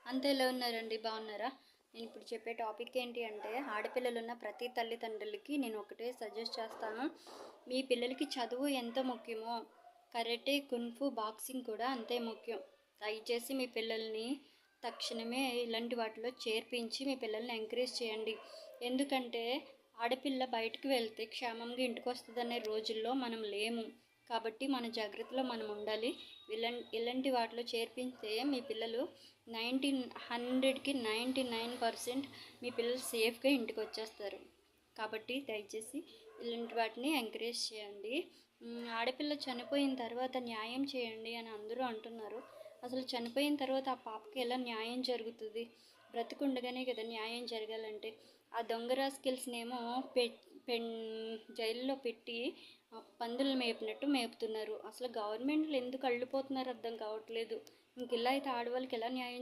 అంతా ఎలా ఉన్నారండి? బాగున్నారా? నేను ఇప్పుడు చెప్పే టాపిక్ ఏంటి అంటే, ఆడపిల్లలున్న ప్రతి తల్లిదండ్రులకి నేను ఒకటే సజెస్ట్ చేస్తాను. మీ పిల్లలకి చదువు ఎంత ముఖ్యమో, కరాటే, కున్ఫు, బాక్సింగ్ కూడా అంతే ముఖ్యం. దయచేసి మీ పిల్లల్ని తక్షణమే ఇలాంటి వాటిలో చేర్పించి మీ పిల్లల్ని ఎంకరేజ్ చేయండి. ఎందుకంటే ఆడపిల్ల బయటకు వెళ్తే క్షేమంగా ఇంటికి వస్తుందనే రోజుల్లో మనం లేము. కాబట్టి మన జాగ్రత్తలో మనం ఉండాలి. ఇలాంటి వాటిలో చేర్పిస్తే మీ పిల్లలు 100కి 99% మీ పిల్లలు సేఫ్గా ఇంటికి వచ్చేస్తారు. కాబట్టి దయచేసి ఇలాంటి వాటిని ఎంకరేజ్ చేయండి. ఆడపిల్ల చనిపోయిన తర్వాత న్యాయం చేయండి అని అందరూ అంటున్నారు. అసలు చనిపోయిన తర్వాత ఆ పాపకి ఎలా న్యాయం జరుగుతుంది? బ్రతికుండగానే కదా న్యాయం జరగాలంటే. ఆ దొంగ రాస్కెల్స్నేమో జైల్లో పెట్టి పందులు మేపినట్టు మేపుతున్నారు. అసలు గవర్నమెంట్లు ఎందుకు అల్లిపోతున్నారు అర్థం కావట్లేదు. ఇంక ఇలా అయితే ఆడవాళ్ళకి ఎలా న్యాయం